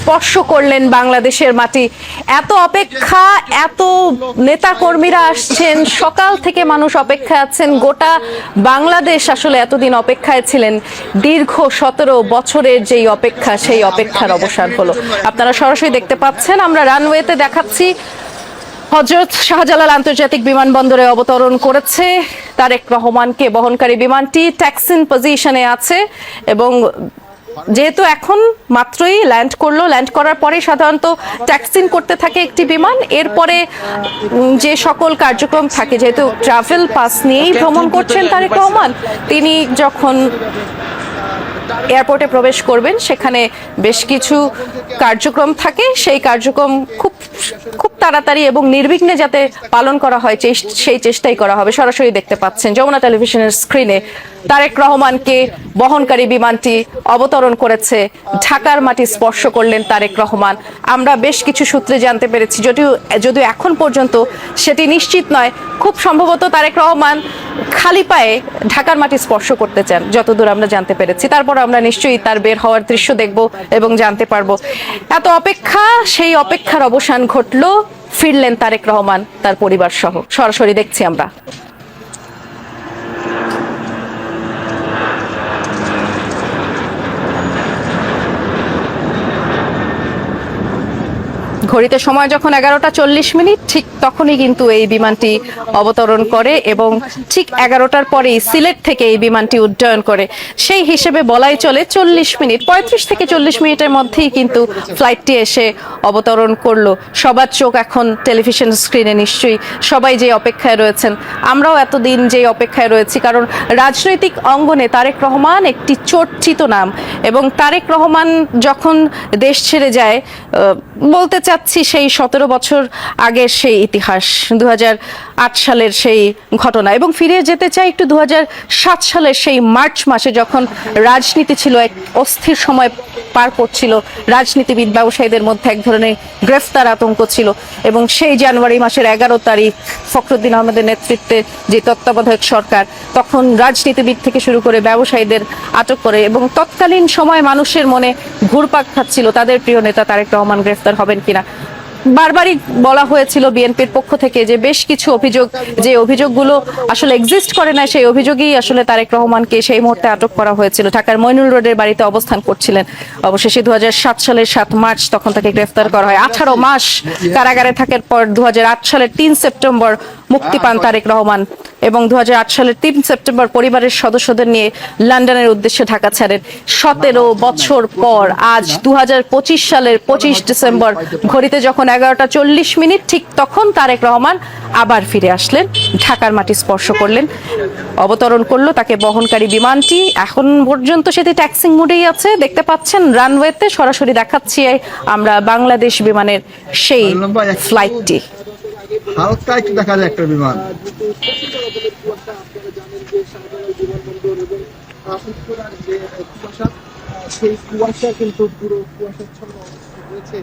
স্পর্শ করলেন বাংলাদেশের মাটি। এত অপেক্ষা, এত নেতা কর্মীরা আসছেন, সকাল থেকে মানুষ অপেক্ষা আছেন। গোটা বাংলাদেশ আসলে এতদিন অপেক্ষায় ছিলেন। দীর্ঘ 17 বছরের যেই অপেক্ষা, সেই অপেক্ষার অবসান হলো। আপনারা সরাসরি দেখতে পাচ্ছেন, আমরা রানওয়েতে দেখাচ্ছি। হযরত শাহজালাল আন্তর্জাতিক বিমানবন্দরে অবতরণ করেছে তারেক রহমানকে বহনকারী বিমানটি। ট্যাক্সিন পজিশনে আছে এবং যেহেতু এখন মাত্রই ল্যান্ড করলো, ল্যান্ড করার পরে সাধারণত ট্যাক্সিন করতে থাকে একটি বিমান। এরপরে যে সকল কার্যক্রম থাকে, যেহেতু ট্রাভেল পাস নিয়েই ভ্রমণ করছেন তারেক রহমান, তিনি যখন এয়ারপোর্টে প্রবেশ করবেন সেখানে বেশ কিছু কার্যক্রম থাকে। সেই কার্যক্রম খুব তাড়াতাড়ি এবং নির্বিঘ্নে যাতে পালন করা হয় সেই চেষ্টাই করা হবে। সরাসরি দেখতে পাচ্ছেন যমুনা টেলিভিশনের স্ক্রিনে তারেক রহমানকে বহনকারী বিমানটি অবতরণ করেছে। ঢাকার মাটি স্পর্শ করলেন তারেক রহমান। আমরা বেশ কিছু সূত্রে জানতে পেরেছি, যদিও এখন পর্যন্ত সেটি নিশ্চিত নয়। খুব সম্ভবত তারেক রহমান খালি পায়ে ঢাকার মাটি স্পর্শ করতে চান, যতদূর আমরা জানতে পেরেছি। তারপর আমরা নিশ্চয়ই তার বের হওয়ার দৃশ্য দেখব এবং জানতে পারবো। এত অপেক্ষা, সেই অপেক্ষার অবসান ঘটলো। ফিরলেন তারেক রহমান তার পরিবার সহ। সরাসরি দেখছি আমরা। ঘড়িতে সময় যখন 11টা 40 ঠিক তখনই কিন্তু এই বিমানটি অবতরণ করে এবং ঠিক 11টার পরেই সিলেট থেকে এই বিমানটি উড্ডয়ন করে। সেই হিসেবে বলাই চলে 40 35 থেকে 40 মিনিটের মধ্যেই কিন্তু ফ্লাইটটি এসে অবতরণ করলো। সবার চোখ এখন টেলিভিশন স্ক্রিনে। নিশ্চয়ই সবাই যে অপেক্ষায় রয়েছেন, আমরাও এতদিন যে অপেক্ষায় রয়েছি, কারণ রাজনৈতিক অঙ্গনে তারেক রহমান একটি চর্চিত নাম। এবং তারেক রহমান যখন দেশ ছেড়ে যায়, বলতে চাচ্ছি সেই 17 বছর আগের সেই ইতিহাস, 2008 সালের সেই ঘটনা, এবং ফিরে যেতে চাই একটু 2007 সালের সেই মার্চ মাসে, যখন রাজনীতি ছিল এক অস্থির সময় পার করছিল। রাজনীতিবিদ ব্যবসায়ীদের মধ্যে এক ধরনের গ্রেফতার আতঙ্ক ছিল এবং সেই জানুয়ারি মাসের 11 তারিখ ফখরুদ্দিন আহমেদের নেতৃত্বে যে তত্ত্বাবধায়ক সরকার, তখন রাজনীতিবিদ থেকে শুরু করে ব্যবসায়ীদের আটক করে এবং তৎকালীন সময় মানুষের মনে ঘুরপাক খাচ্ছিল তাদের প্রিয় নেতা তারেক রহমান গ্রেফতার হবেন কিনা। বারবারই বলা হয়েছিল বিএনপির পক্ষ থেকে যে বেশ কিছু অভিযোগ, যে অভিযোগগুলো আসলে এক্সিস্ট করে না, সেই অভিযোগেই আসলে তারেক রহমানকে সেই মুহূর্তে আটক করা হয়েছিল। ঢাকার মইনুল রোডের বাড়িতে অবস্থান করছিলেন। অবশেষে 2007 সালের 7 মার্চ তখন তাকে গ্রেফতার করা হয়। 18 মাস কারাগারে থাকার পর 2008 সালের 3 সেপ্টেম্বর মুক্তি পান তারেক রহমান এবং 2008 সালের 3 সেপ্টেম্বর পরিবারের সদস্যদের নিয়ে লন্ডনের উদ্দেশ্যে ঢাকা ছাড়েন। 17 বছর পর আজ 2025 সালের 25 ডিসেম্বর ঘড়িতে যখন 11টা 40 ঠিক তখন তারেক রহমান আবার ফিরে আসলেন, ঢাকার মাটি স্পর্শ করলেন, অবতরণ করলো তাকে বহনকারী বিমানটি। এখন পর্যন্ত সেটি ট্যাক্সিং মোডেই আছে। দেখতে পাচ্ছেন রানওয়েতে, সরাসরি দেখাচ্ছি আমরা বাংলাদেশ বিমানের সেই ফ্লাইটটি। হালকা একটু দেখা যায় একটা বিমান। সেই কুয়াশা কিন্তু পুরো কুয়াশাচ্ছন্ন রয়েছে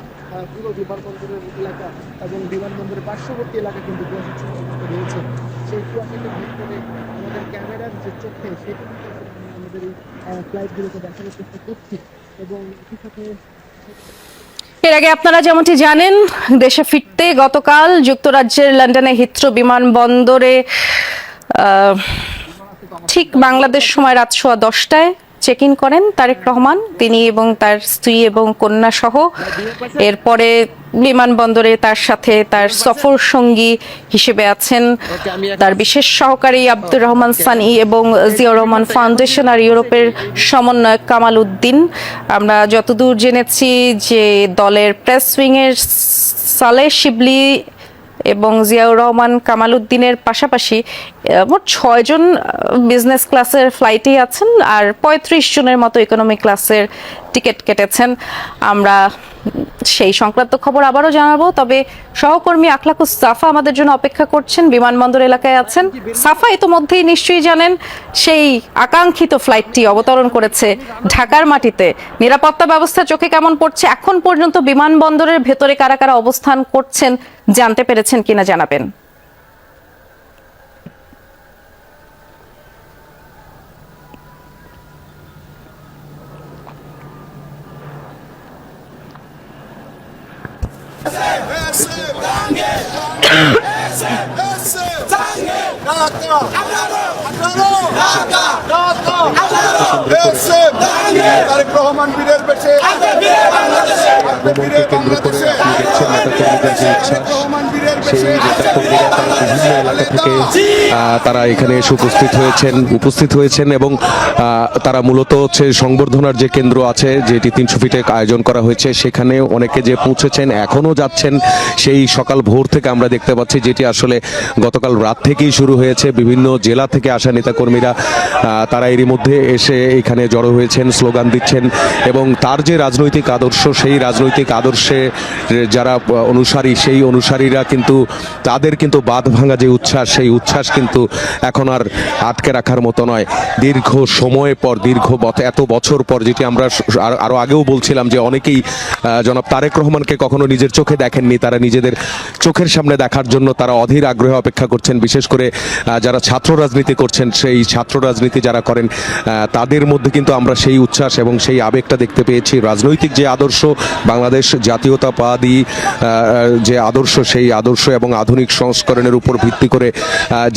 পুরো বিমানবন্দরের এলাকা এবং বিমানবন্দরের পার্শ্ববর্তী এলাকা কিন্তু কুয়াশাচ্ছন্ন রয়েছে। সেই কুয়াশাকে ভিতরে আমাদের ক্যামেরার যে চোখে সেটা আমাদের এই ফ্লাইটগুলোকে দেখানোর চেষ্টা করছি এবং একই সাথে এর আগে আপনারা যেমনটি জানেন, দেশে ফিরতে গতকাল যুক্তরাজ্যের লন্ডনে হিথ্রো বিমানবন্দরে ঠিক বাংলাদেশ সময় রাত 10:15 চেক ইন করেন তারেক রহমান, তিনি এবং তার স্ত্রী এবং কন্যা সহ। এরপরে বিমানবন্দরে তার সাথে তার সফর সঙ্গী হিসেবে আছেন তার বিশেষ সহকারী আব্দুর রহমান সানি এবং জিয়াউর রহমান ফাউন্ডেশন আর ইউরোপের সমন্বয়ক কামাল উদ্দিন। আমরা যতদূর জেনেছি যে দলের প্রেস উইংয়ের সালেহ শিবলি এবং জিয়াউর রহমান কামাল উদ্দিনের পাশাপাশি মোট 6 জন বিজনেস ক্লাসের ফ্লাইটেই আছেন আর 35 জনের মতো ইকোনমি ক্লাসের টিকিট কেটেছেন। আমরা সেই সংক্রান্ত খবর আবারও জানাবো। তবে সহকর্মী আখলাকুস সাফা আমাদের জন্য অপেক্ষা করছেন, বিমানবন্দর এলাকায় আছেন। সাফা, ইতোমধ্যেই নিশ্চয়ই জানেন সেই আকাঙ্ক্ষিত ফ্লাইটটি অবতরণ করেছে ঢাকার মাটিতে। নিরাপত্তা ব্যবস্থা চোখে কেমন পড়ছে, এখন পর্যন্ত বিমানবন্দরের ভেতরে কারা কারা অবস্থান করছেন জানতে পেরেছেন কিনা জানাবেন। তারেক রহমান বীরের বেশে আগমনকে কেন্দ্র করে আপনি দেখছেন নেতাকর্মীদের যে উচ্ছ্বাস, সেই নেতাকর্মীরা তারা বিভিন্ন এলাকা থেকে তারা এখানে এসে উপস্থিত হয়েছেন এবং তারা মূলত হচ্ছে সংবর্ধনার যে কেন্দ্র আছে, যেটি 300 ফিটে আয়োজন করা হয়েছে, সেখানে অনেকে যে পৌঁছেছেন, এখনো যাচ্ছেন। সেই সকাল ভোর থেকে আমরা দেখতে পাচ্ছি, যেটি আসলে গতকাল রাত থেকেই শুরু হয়েছে। বিভিন্ন জেলা থেকে আসা নেতাকর্মীরা তারা এরই মধ্যে এসে এখানে জড়ো হয়েছেন, স্লোগান দিচ্ছেন এবং তার যে রাজনৈতিক আদর্শ, সেই রাজনৈতিক আদর্শে যারা অনুসারী, সেই অনুসারীরা কিন্তু তাদের কিন্তু বাঁধ ভাঙা যে উচ্ছ্বাস, সেই উচ্ছ্বাস কিন্তু এখন আর আটকে রাখার মতো নয়। দীর্ঘ সময় পর, এত বছর পর, যেটি আমরা আরো আগেও বলছিলাম যে অনেকেই জনাব তারেক রহমানকে কখনো নিজের চোখে দেখেননি, তারা নিজেদের চোখের সামনে দেখার জন্য তারা অধীর আগ্রহে অপেক্ষা করছেন। বিশেষ করে যারা ছাত্র রাজনীতি করছেন, সেই ছাত্র রাজনীতি যারা করেন, তাদের মধ্যে কিন্তু আমরা সেই উচ্ছ্বাস এবং সেই আবেগটা দেখতে পেয়েছি। রাজনৈতিক যে আদর্শ, বাংলাদেশ জাতীয়তাবাদী যে আদর্শ, সেই আদর্শ এবং আধুনিক সংস্করণের উপর ভিত্তি করে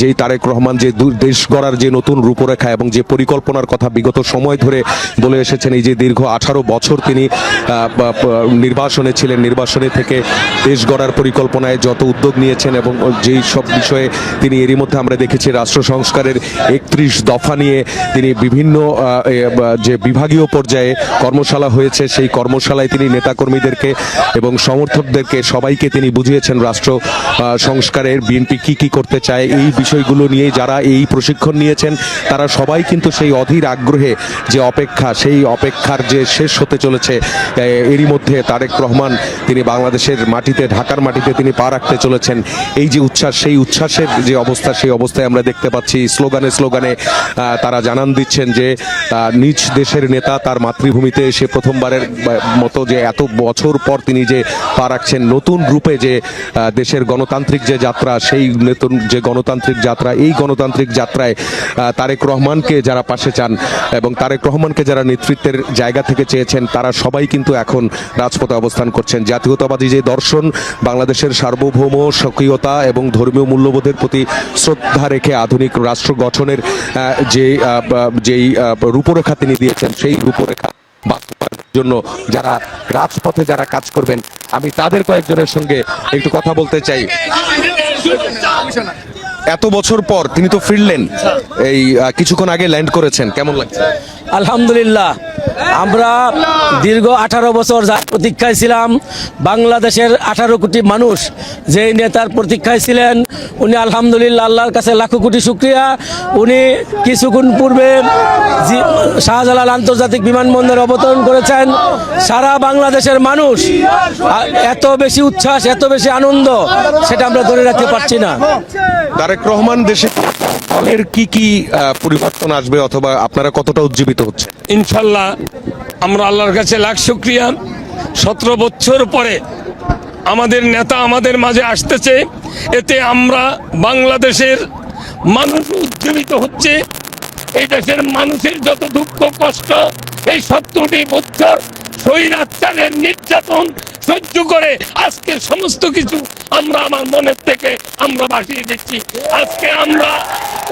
যেই তারেক রহমান যে দেশ গড়ার যে নতুন রূপরেখা এবং যে পরিকল্পনার কথা বিগত সময় ধরে বলে এসেছেন, এই যে দীর্ঘ 18 বছর তিনি নির্বাসনে ছিলেন, নির্বাসনে থেকে দেশ গড়ার পরিকল্পনায় যত উদ্যোগ নিয়েছেন এবং যেই সব বিষয়ে তিনি এরই মধ্যে আমরা দেখেছি রাষ্ট্র সংস্কারের 31 দফা নিয়ে তিনি বিভিন্ন যে বিভাগীয় পর্যায়ে কর্মশালা হয়েছে, সেই কর্মশালায় তিনি নেতাকর্মীদেরকে এবং সমর্থকদেরকে সবাইকে তিনি বুঝিয়েছেন রাষ্ট্র সংস্কারের বিএনপি কি করতে চায়। এই বিষয়গুলো নিয়ে যারা এই প্রশিক্ষণ নিয়েছেন, তারা সবাই কিন্তু সেই অধীর আগ্রহে যে অপেক্ষা, সেই অপেক্ষার যে শেষ হতে চলেছে, এরই মধ্যে তারেক রহমান তিনি বাংলাদেশের মাটিতে, ঢাকার মাটিতে তিনি পা রাখতে চলেছেন। এই যে উচ্ছ্বাস, সেই উচ্ছ্বাসের যে অবস্থা, সেই অবস্থায় আমরা দেখতে পাচ্ছি স্লোগানে স্লোগানে তারা জানান দিচ্ছেন যে নিজ দেশের নেতা তার মাতৃভূমিতে এসে প্রথমবারের মতো যে এত বছর পর তিনি যে পা রাখছেন নতুন রূপে, যে দেশের গণতান্ত্রিক যে যাত্রা, সেই নতুন যে গণতান্ত্রিক যাত্রা, এই গণতান্ত্রিক যাত্রায় তারেক রহমানকে যারা পাশে চান এবং তারেক রহমানকে যারা নেতৃত্বের জায়গা থেকে চেয়েছেন, তারা সবাই কিন্তু এখন রাজপথে অবস্থান করছেন। জাতীয়তাবাদী যে দর্শন, বাংলাদেশের সার্বভৌম স্বকীয়তা এবং ধর্মীয় মূল্যবোধের প্রতি শ্রদ্ধা রেখে আধুনিক রাষ্ট্র গঠনের যেই রূপরেখা তিনি দিয়েছেন, সেই রূপরেখা বাস্তবায়নের জন্য যারা রাজপথে যারা কাজ করবেন, আমি তাদের কয়েকজনের সঙ্গে একটু কথা বলতে চাই। এত বছর পর তিনি তো ফিরলেন, এই কিছুক্ষণ আগে ল্যান্ড করেছেন, কেমন লাগছে? আলহামদুলিল্লাহ, আমরা দীর্ঘ 18 বছর যার প্রতীক্ষায় ছিলাম, বাংলাদেশের 18 কোটি মানুষ যে নেতার প্রতীক্ষায় ছিলেন, উনি আলহামদুলিল্লাহ আল্লাহর কাছে লাখো কোটি শুকরিয়া। উনি কিছুক্ষণ পূর্বে শাহজালাল আন্তর্জাতিক বিমানবন্দরে অবতরণ করেছেন। সারা বাংলাদেশের মানুষ এত বেশি উচ্ছ্বাস, এত বেশি আনন্দ, সেটা আমরা ধরে রাখতে পারছি না। তারেক রহমান দেশে দলের কি পরিবর্তন আসবে, অথবা আপনারা কতটা উজ্জীবিত হচ্ছে? ইনশাল্লাহ আমরা আল্লাহর কাছে লাখ শুকরিয়া। 17 বছর পরে আমাদের নেতা আমাদের মাঝে আসতেছে, এতে আমরা বাংলাদেশের মানুষ উজ্জীবিত হচ্ছে। এই দেশের মানুষের যত দুঃখ কষ্ট, এই 70 বছর স্বৈরাচারের নির্যাতন সহ্য করে আজকে সমস্ত কিছু আমরা আমার মনের থেকে আমরা ভাসিয়ে দিচ্ছি। আজকে আমরা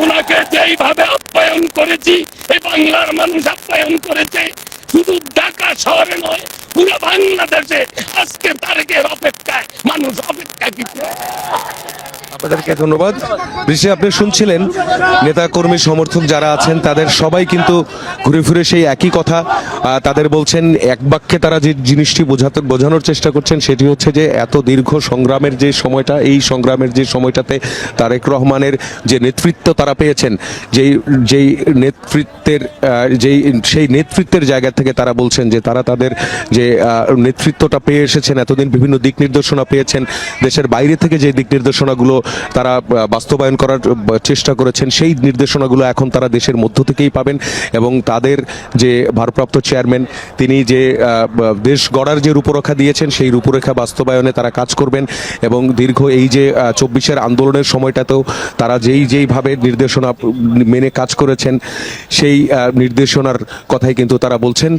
ওনাকে যেইভাবে আপ্যায়ন করেছি, এই বাংলার মানুষ আপ্যায়ন করেছে, শুধু ঢাকা শহরে নয়, পুরো বাংলাদেশে আজকে তারেকের অপেক্ষায় মানুষ অপেক্ষা কিছু। আপনাদেরকে ধন্যবাদ। ঋষি, আপনি শুনছিলেন নেতা কর্মী সমর্থক যারা আছেন, তাদের সবাই কিন্তু ঘুরে ফিরে সেই একই কথা তাদের বলছেন। এক বাক্যে তারা যে জিনিসটি বোঝানোর চেষ্টা করছেন, সেটি হচ্ছে যে এত দীর্ঘ সংগ্রামের যে সময়টা, এই সংগ্রামের যে সময়টাতে তারেক রহমানের যে নেতৃত্ব তারা পেয়েছেন, যেই নেতৃত্বের সেই নেতৃত্বের জায়গা থেকে তারা বলছেন যে তারা তাদের যে নেতৃত্বটা পেয়ে এসেছেন, এতদিন বিভিন্ন দিক নির্দেশনা পেয়েছেন, দেশের বাইরে থেকে যে দিক নির্দেশনাগুলো তারা বাস্তবায়ন করার চেষ্টা করেছেন, সেই নির্দেশনাগুলো এখন তারা দেশের মধ্য থেকেই পাবেন। এবং তাদের যে ভারপ্রাপ্ত চেয়ারম্যান, তিনি যে দেশ গড়ার যে রূপরেখা দিয়েছেন, সেই রূপরেখা বাস্তবায়নে তারা কাজ করবেন। এবং দীর্ঘ এই যে 24-এর আন্দোলনের সময়টাতেও তারা যেইভাবে নির্দেশনা মেনে কাজ করেছেন, সেই নির্দেশনার কথাই কিন্তু তারা বলছেন।